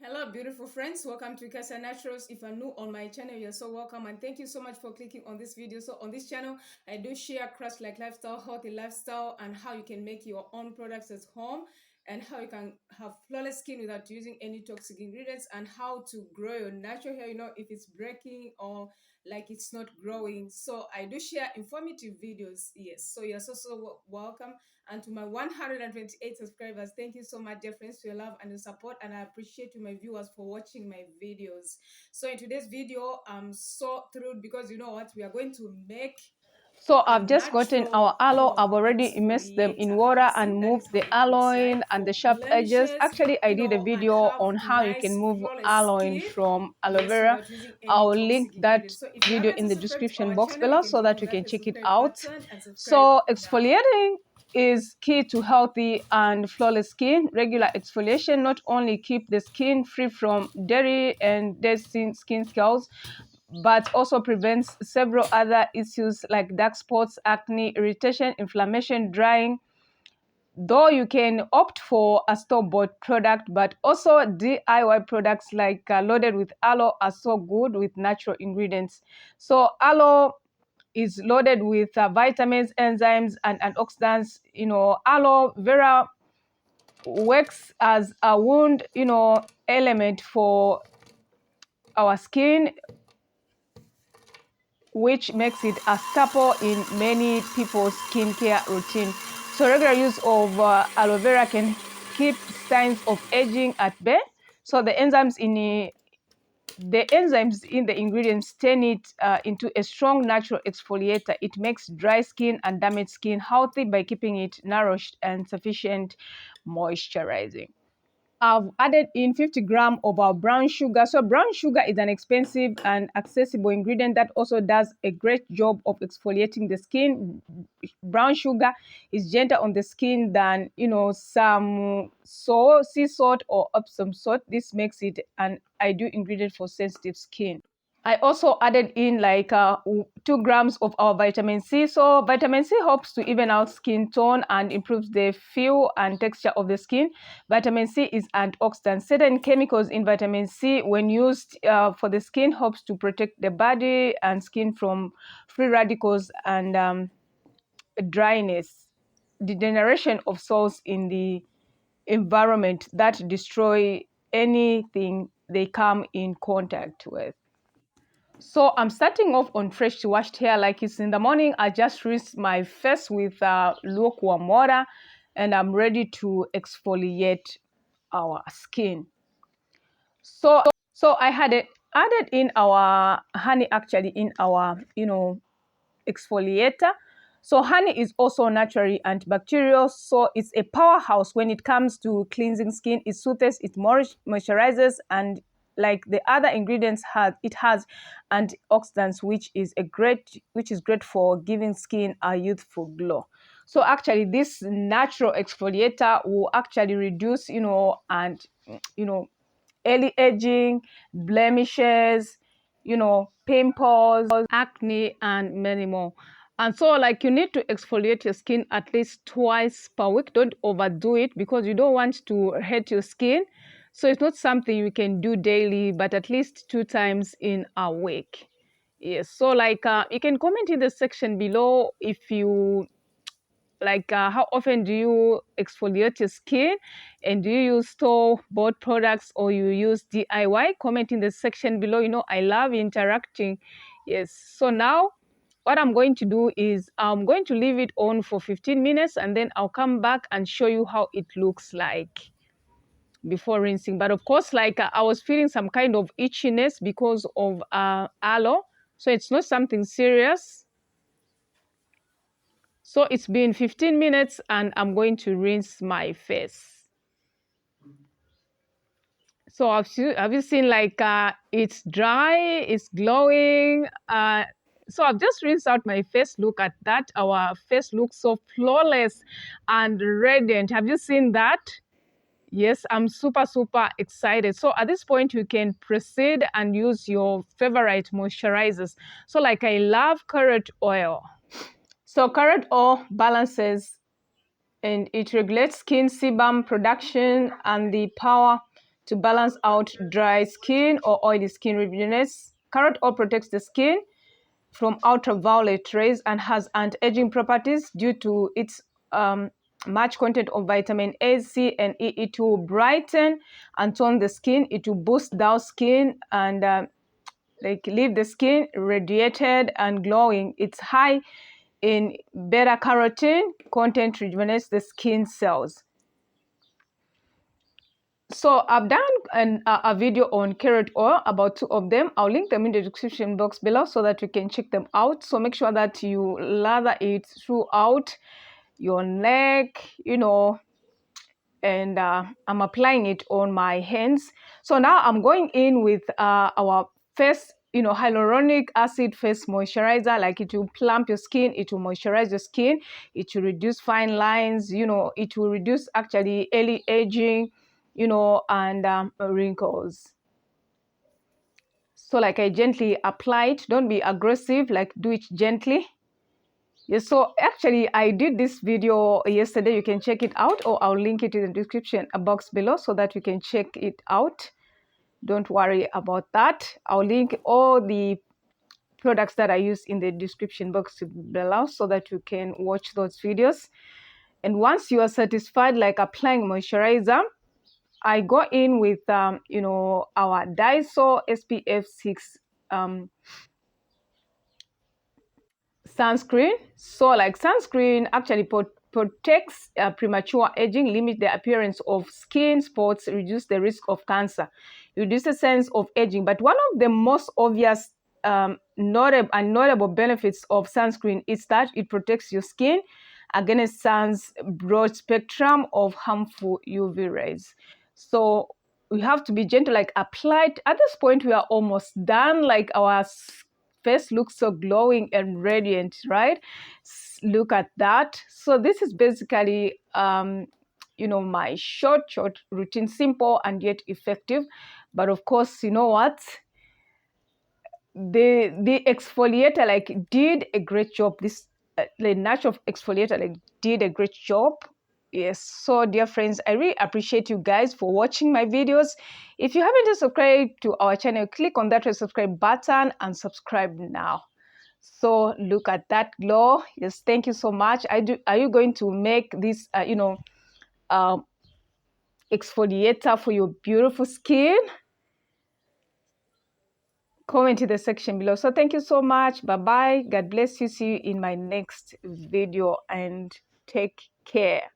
Hello beautiful friends, welcome to Cassia Naturals. If you're new on my channel, you're so welcome and thank you so much for clicking on this video. So on this channel I do share crafts like lifestyle, healthy lifestyle, and how you can make your own products at home, and how you can have flawless skin without using any toxic ingredients, and how to grow your natural hair, if it's breaking or like it's not growing. So I do share informative videos. Yes, so you're so welcome. And to my 128 subscribers, thank you so much, dear friends, for your love and your support. And I appreciate you, my viewers, for watching my videos. So in today's video, I'm so thrilled because you know what? We are going to make So a I've just gotten our natural aloe. I've pore already immersed them in exfoliator. water I've and seen that moved it's the great for aloe dry, and the for sharp edges. blemishes, Actually, I did a and video have on how you can nice, move flawless aloe skin. from aloe Yes, vera. without using any I'll link toxic that ingredients. So if you video haven't in the subscribed to description our box channel, you below can so click that on you can that check it subscribe out. button and subscribe So now. exfoliating is key to healthy and flawless skin. Regular exfoliation not only keep the skin free from dirty and dead skin cells, but also prevents several other issues like dark spots, acne, irritation, inflammation, drying. Though you can opt for a store-bought product, but also DIY products like loaded with aloe are so good with natural ingredients. So aloe is loaded with vitamins, enzymes, and antioxidants. Aloe vera works as a wound, element for our skin, which makes it a staple in many people's skincare routine. So regular use of aloe vera can keep signs of aging at bay. So the enzymes in the ingredients turn it into a strong natural exfoliator. It makes dry skin and damaged skin healthy by keeping it nourished and sufficient moisturizing. I've added in 50 grams of our brown sugar. So brown sugar is an expensive and accessible ingredient that also does a great job of exfoliating the skin. Brown sugar is gentler on the skin than some sea salt or Epsom salt. This makes it an ideal ingredient for sensitive skin. I also added in like 2 grams of our vitamin C. So vitamin C helps to even out skin tone and improves the feel and texture of the skin. Vitamin C is antioxidant. Certain chemicals in vitamin C, when used for the skin, helps to protect the body and skin from free radicals and dryness, degeneration of cells in the environment that destroy anything they come in contact with. So I'm starting off on fresh washed hair. Like it's in the morning, I just rinse my face with lukewarm water and I'm ready to exfoliate our skin. So I had it added in our honey, actually in our exfoliator. So honey is also naturally antibacterial, so it's a powerhouse when it comes to cleansing skin. It soothes, it moisturizes, and like the other ingredients has antioxidants, which is great for giving skin a youthful glow. So actually this natural exfoliator will actually reduce and early aging, blemishes, pimples, acne, and many more. And so like you need to exfoliate your skin at least twice per week. Don't overdo it because you don't want to hurt your skin. So it's not something you can do daily, but at least 2 times in a week. Yes, so like you can comment in the section below if you like how often do you exfoliate your skin, and do you use store-bought products or you use DIY? Comment in the section below. I love interacting. Yes, so now what I'm going to do is I'm going to leave it on for 15 minutes and then I'll come back and show you how it looks like before rinsing. But of course, like I was feeling some kind of itchiness because of aloe, so it's not something serious. So it's been 15 minutes and I'm going to rinse my face. So have you seen like it's dry, it's glowing. So I've just rinsed out my face. Look at that. Our face looks so flawless and radiant. Have you seen that? Yes, I'm super excited. So at this point, you can proceed and use your favorite moisturizers. So like I love carrot oil. So carrot oil balances and it regulates skin sebum production and the power to balance out dry skin or oily skin readiness. Carrot oil protects the skin from ultraviolet rays and has anti-aging properties due to its much content of vitamin A, C, and E. It will brighten and tone the skin. It will boost down skin and leave the skin radiated and glowing. It's high in beta carotene content, rejuvenates the skin cells. So I've done a video on carrot oil, about 2 of them. I'll link them in the description box below so that you can check them out. So make sure that you lather it throughout your neck, and I'm applying it on my hands. So now I'm going in with our face, hyaluronic acid face moisturizer. Like, it will plump your skin, it will moisturize your skin, it will reduce fine lines, it will reduce actually early aging, and wrinkles. So like, I gently apply it. Don't be aggressive, like do it gently. Yes, so actually I did this video yesterday. You can check it out, or I'll link it in the description box below so that you can check it out. Don't worry about that. I'll link all the products that I use in the description box below so that you can watch those videos. And once you are satisfied, like applying moisturizer, I go in with our Daiso Spf 6 sunscreen. So like, sunscreen actually protects premature aging, limit the appearance of skin spots, reduce the risk of cancer, reduce the sense of aging. But one of the most obvious notable benefits of sunscreen is that it protects your skin against sun's broad spectrum of harmful UV rays. So we have to be gentle, like apply it. At this point, we are almost done. Like, our face looks so glowing and radiant, right? Look at that. So this is basically my short routine, simple and yet effective. But of course, you know what, the exfoliator like did a great job. This the natural exfoliator like did a great job. Yes, so dear friends, I really appreciate you guys for watching my videos. If you haven't subscribed to our channel, click on that subscribe button and subscribe now. So look at that glow. Yes, thank you so much. Are you going to make this exfoliator for your beautiful skin? Comment in the section below. So thank you so much. Bye bye. God bless you. See you in my next video, and take care.